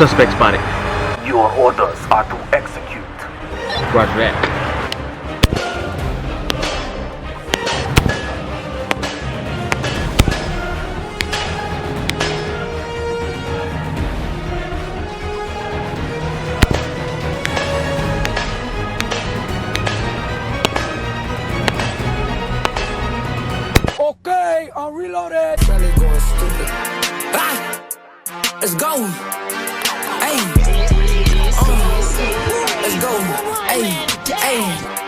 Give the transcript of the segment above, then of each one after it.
Suspect spotted. Your orders are to execute. Roger that. Okay, I'm reloaded. Belly going stupid. Ah, let's go. Hey, let's go. Hey,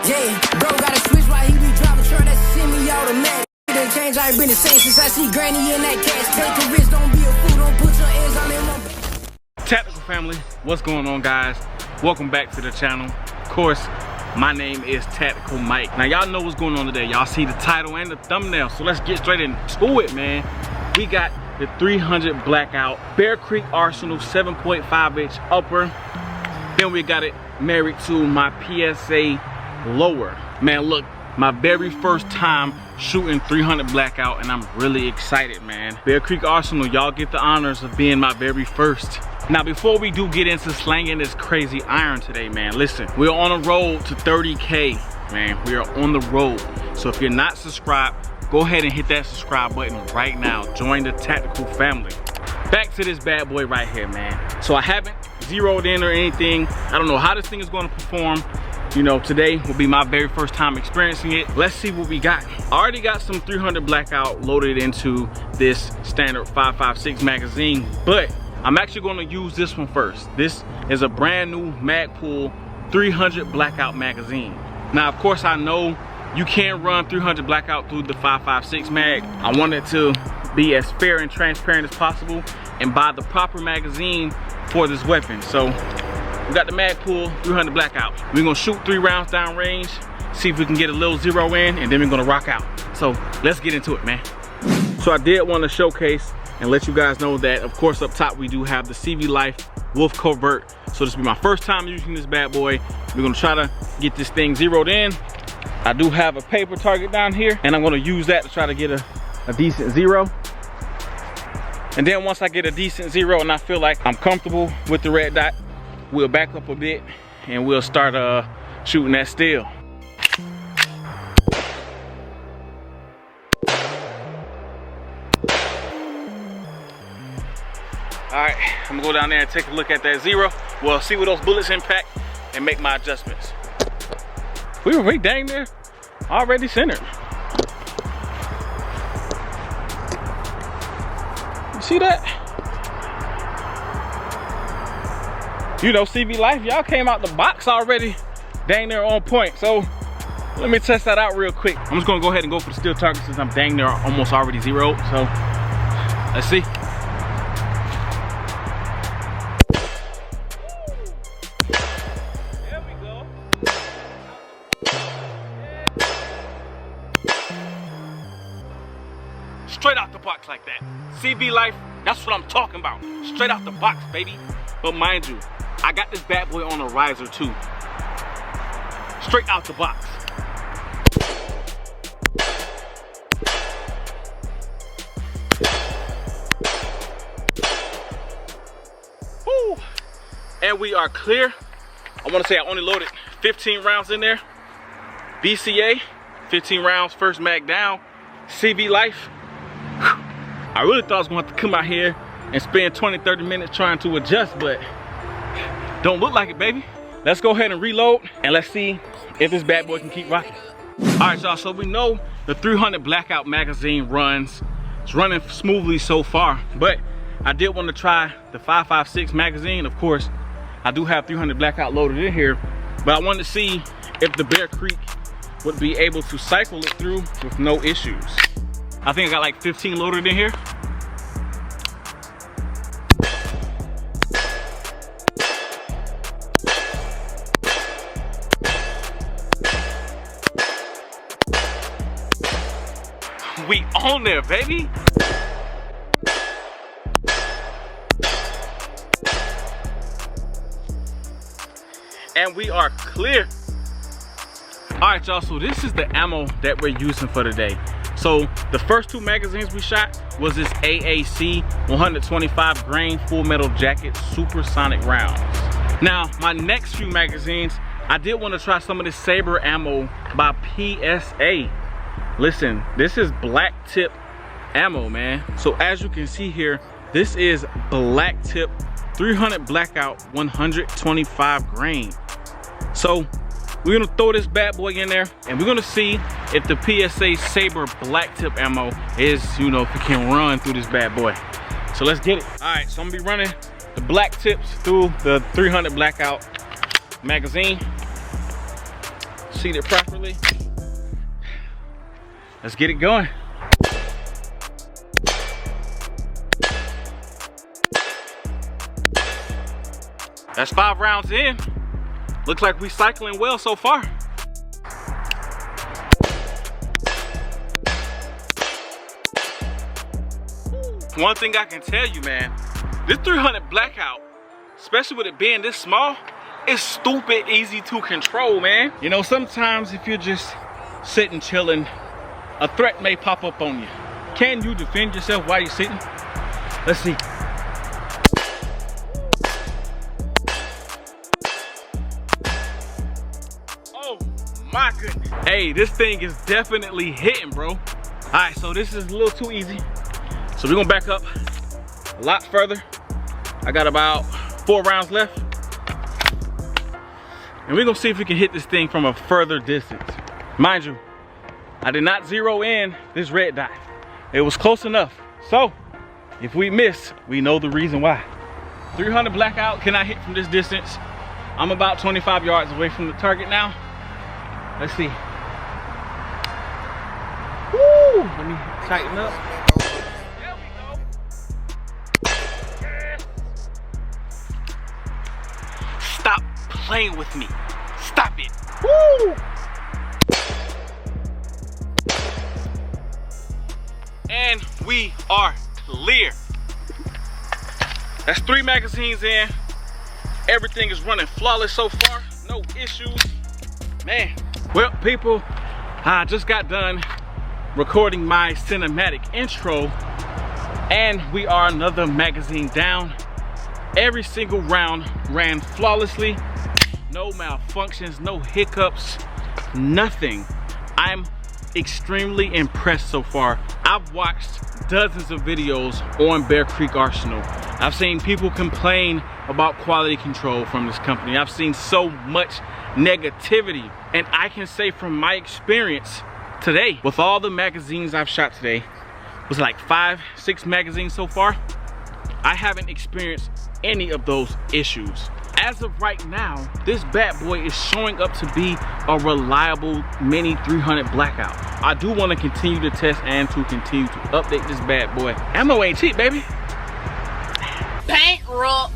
yeah. Bro got a switch while he be driving truck. That's semi-automatic. They change. I ain't been the same since I see Granny in that cash. Take a risk, don't be a fool. Don't put your eggs all in one. Tactical family, what's going on, guys? Welcome back to the channel. Of course, my name is Tactical Mike. Now y'all know what's going on today. Y'all see the title and the thumbnail, so let's get straight into it, man. We got the 300 Blackout Bear Creek Arsenal 7.5-inch upper. Then we got it married to my PSA Lower. Man, look, my very first time shooting 300 Blackout, and I'm really excited, man. Bear Creek Arsenal, y'all get the honors of being my very first. Now, before we do get into slanging this crazy iron today, man, listen, we're on a road to 30K, man. We are on the road. So if you're not subscribed, go ahead and hit that subscribe button right now. Join the Tactical family. Back to this bad boy right here, man. So I haven't zeroed in or anything. I don't know how this thing is going to perform. You know, today will be my very first time experiencing it. Let's see what we got. I already got some 300 Blackout loaded into this standard 5.56 magazine, but I'm actually going to use this one first. This is a brand new Magpul 300 Blackout magazine. Now, of course, I know you can't run 300 Blackout through the 5.56 mag. I wanted to be as fair and transparent as possible and buy the proper magazine for this weapon. So we got the Magpul 300 Blackout. We're gonna shoot 3 rounds down range, see if we can get a little zero in, and then we're gonna rock out. So let's get into it, man. So I did want to showcase and let you guys know that, of course, up top we do have the CVlife Wolf covert. So this will be my first time using this bad boy. We're gonna try to get this thing zeroed in. I do have a paper target down here, and I'm gonna use that to try to get a decent zero. And then once I get a decent zero and I feel like I'm comfortable with the red dot, we'll back up a bit and we'll start shooting that still. Alright, I'm gonna go down there and take a look at that zero. We'll see where those bullets impact and make my adjustments. We were right dang there, already centered. You see that? You know, CVlife, y'all came out the box already dang near on point. So let me test that out real quick. I'm just gonna go ahead and go for the steel target since I'm dang near almost already zeroed. So let's see. There we go. Straight out the box like that. CVlife, that's what I'm talking about. Straight out the box, baby. But mind you, I got this bad boy on a riser too. Straight out the box. Woo. And we are clear. I want to say I only loaded 15 rounds in there. BCA, 15 rounds, first mag down. CVlife. I really thought I was going to have to come out here and spend 20-30 minutes trying to adjust, but don't look like it, baby. Let's go ahead and reload and let's see if this bad boy can keep rocking. All right, y'all, so we know the 300 Blackout magazine runs. It's running smoothly so far, but I did want to try the 5.56 magazine. Of course, I do have 300 Blackout loaded in here, but I wanted to see if the Bear Creek would be able to cycle it through with no issues. I think I got like 15 loaded in here. We on there, baby. And we are clear. All right, y'all, so this is the ammo that we're using for today. So the first 2 magazines we shot was this AAC 125 grain full metal jacket supersonic rounds. Now, my next few magazines, I did want to try some of this Saber ammo by PSA. Listen, this is black tip ammo, man. So as you can see here, this is black tip 300 Blackout 125 grain. So we're gonna throw this bad boy in there and we're gonna see if the PSA Saber black tip ammo is, you know, if it can run through this bad boy. So let's get it. All right, so I'm gonna be running the black tips through the 300 Blackout magazine. Seat it properly. Let's get it going. That's 5 rounds in. Looks like we cycling well so far. One thing I can tell you, man, this 300 Blackout, especially with it being this small, is stupid easy to control, man. You know, sometimes if you're just sitting chilling, a threat may pop up on you. Can you defend yourself while you're sitting? Let's see. Oh my goodness. Hey, this thing is definitely hitting, bro. All right, so this is a little too easy. So we're gonna back up a lot further. I got about 4 rounds left. And we're gonna see if we can hit this thing from a further distance. Mind you, I did not zero in this red dot. It was close enough. So, if we miss, we know the reason why. 300 Blackout cannot hit from this distance. I'm about 25 yards away from the target now. Let's see. Woo! Let me tighten up. There we go. Yes. Stop playing with me. Stop it. Woo! And we are clear. That's 3 magazines in. Everything is running flawless so far. No issues. Man. Well, people, I just got done recording my cinematic intro. And we are another magazine down. Every single round ran flawlessly. No malfunctions, no hiccups, nothing. I'm extremely impressed so far. I've watched dozens of videos on Bear Creek Arsenal. I've seen people complain about quality control from this company. I've seen so much negativity, and I can say from my experience today, with all the magazines I've shot today, it was like 5, 6 magazines so far, I haven't experienced any of those issues. As of right now, this bad boy is showing up to be a reliable mini 300 Blackout. I do want to continue to test and to continue to update this bad boy. Ammo ain't cheap, baby. Bankrupt,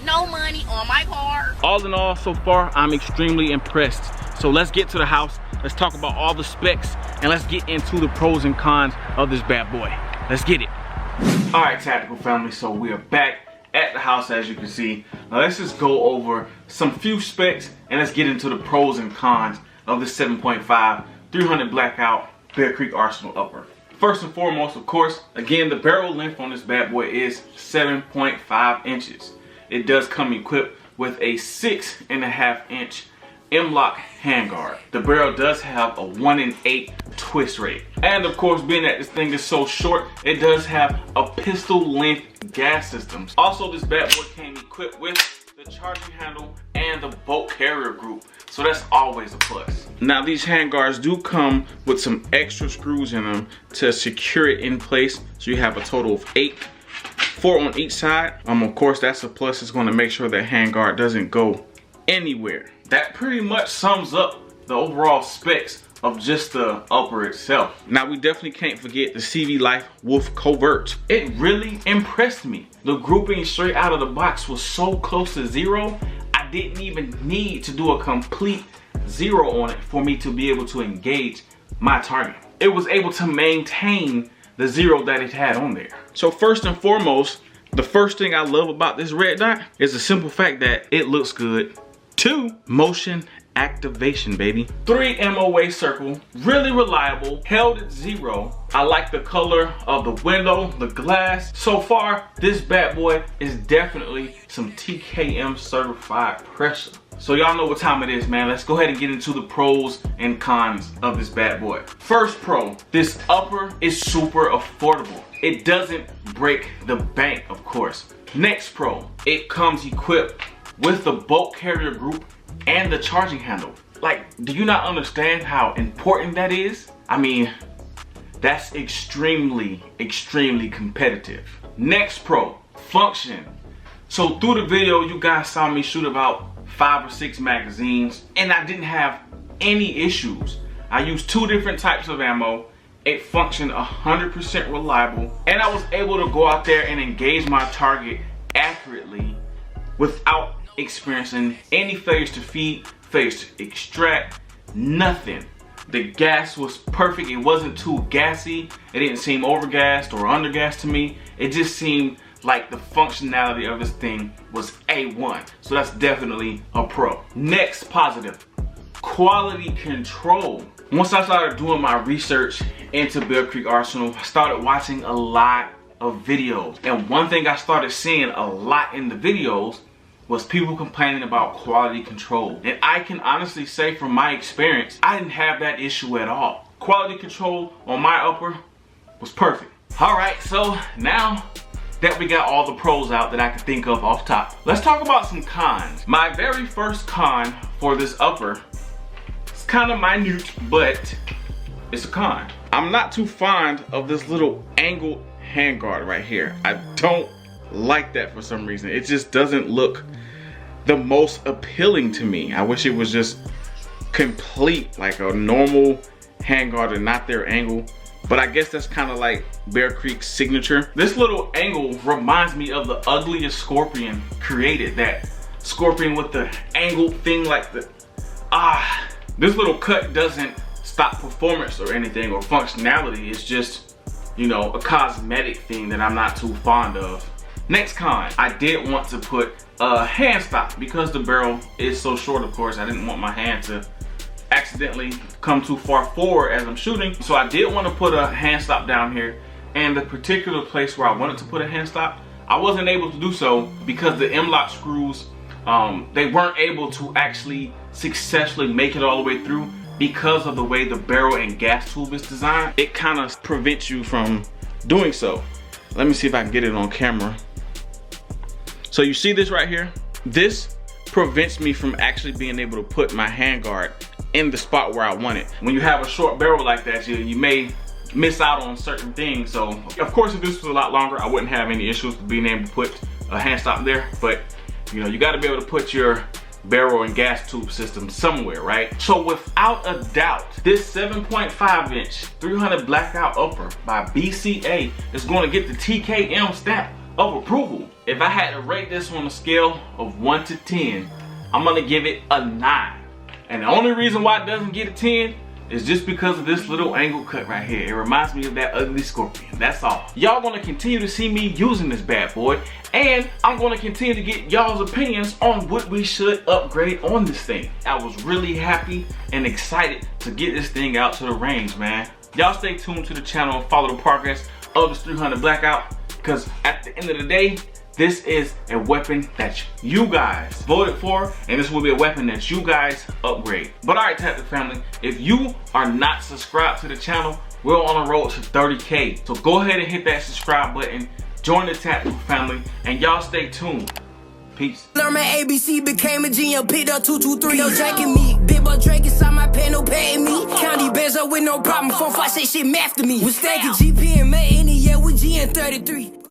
no money on my card. All in all, so far, I'm extremely impressed. So let's get to the house. Let's talk about all the specs and let's get into the pros and cons of this bad boy. Let's get it. All right, Tactical family, so we are back at the house, as you can see. Now let's just go over some few specs and let's get into the pros and cons of the 7.5 300 Blackout Bear Creek Arsenal upper. First and foremost, of course, again, the barrel length on this bad boy is 7.5 inches. It does come equipped with a 6.5 inch M-lock handguard. The barrel does have a 1 in 8 twist rate. And of course, being that this thing is so short, it does have a pistol length gas system. Also, this bad boy came equipped with the charging handle and the bolt carrier group. So that's always a plus. Now these handguards do come with some extra screws in them to secure it in place. So you have a total of 8, 4 on each side. Of course, that's a plus. It's going to make sure that handguard doesn't go anywhere. That pretty much sums up the overall specs of just the upper itself. Now we definitely can't forget the CVlife Wolf covert. It really impressed me. The grouping straight out of the box was so close to 0. I didn't even need to do a complete 0 on it for me to be able to engage my target. It was able to maintain the 0 that it had on there. So first and foremost, the first thing I love about this red dot is the simple fact that it looks good. 2, motion activation, baby. 3 MOA circle, really reliable, held at 0. I like the color of the window, the glass. So far, this bad boy is definitely some TKM certified pressure. So y'all know what time it is, man. Let's go ahead and get into the pros and cons of this bad boy. First pro, this upper is super affordable. It doesn't break the bank, of course. Next pro, it comes equipped with the bolt carrier group and the charging handle. Like, do you not understand how important that is? I mean, that's extremely, extremely competitive. Next pro, function. So through the video, you guys saw me shoot about 5 or 6 magazines, and I didn't have any issues. I used 2 different types of ammo. It functioned 100% reliable, and I was able to go out there and engage my target accurately without experiencing any failures to feed, failures to extract, nothing. The gas was perfect. It wasn't too gassy. It didn't seem overgassed or undergassed to me. It just seemed like the functionality of this thing was A1. So that's definitely a pro. Next positive, quality control. Once I started doing my research into Bear Creek Arsenal, I started watching a lot of videos. And one thing I started seeing a lot in the videos was people complaining about quality control. And I can honestly say from my experience, I didn't have that issue at all. Quality control on my upper was perfect. All right, so now that we got all the pros out that I can think of off top, let's talk about some cons. My very first con for this upper, it's kind of minute, but it's a con. I'm not too fond of this little angled handguard right here. I don't like that for some reason. It just doesn't look the most appealing to me. I wish it was just complete, like a normal handguard and not their angle. But I guess that's kind of like Bear Creek's signature. This little angle reminds me of the ugliest scorpion created. That scorpion with the angled thing like the, this little cut doesn't stop performance or anything or functionality. It's just, you know, a cosmetic thing that I'm not too fond of. Next con, I did want to put a hand stop because the barrel is so short, of course. I didn't want my hand to accidentally come too far forward as I'm shooting. So I did want to put a hand stop down here, and the particular place where I wanted to put a hand stop, I wasn't able to do so because the M-lock screws, they weren't able to actually successfully make it all the way through because of the way the barrel and gas tube is designed. It kind of prevents you from doing so. Let me see if I can get it on camera. So you see this right here? This prevents me from actually being able to put my handguard in the spot where I want it. When you have a short barrel like that, you may miss out on certain things. So of course, if this was a lot longer, I wouldn't have any issues with being able to put a hand stop there. But you know, you got to be able to put your barrel and gas tube system somewhere, right? So without a doubt, this 7.5 inch 300 Blackout upper by BCA is going to get the TKM stamp of approval. If I had to rate this on a scale of 1 to 10, I'm going to give it a 9. And the only reason why it doesn't get a 10 is just because of this little angle cut right here. It reminds me of that ugly scorpion. That's all. Y'all gonna continue to see me using this bad boy, and I'm gonna continue to get y'all's opinions on what we should upgrade on this thing. I was really happy and excited to get this thing out to the range, man. Y'all stay tuned to the channel and follow the progress of this 300 Blackout, because at the end of the day, this is a weapon that you guys voted for, and this will be a weapon that you guys upgrade. But all right, Tactikal family, if you are not subscribed to the channel, we're on the road to 30K. So go ahead and hit that subscribe button, join the Tactikal family, and y'all stay tuned. Peace. Learn my ABC, became a genius, picked up 223. No drinking me, big boy Drake inside my pen, no paying me. County bands up with no problem, 4, 5, 6 shit math to me. We stacking GP and made any, yeah, with G and 33.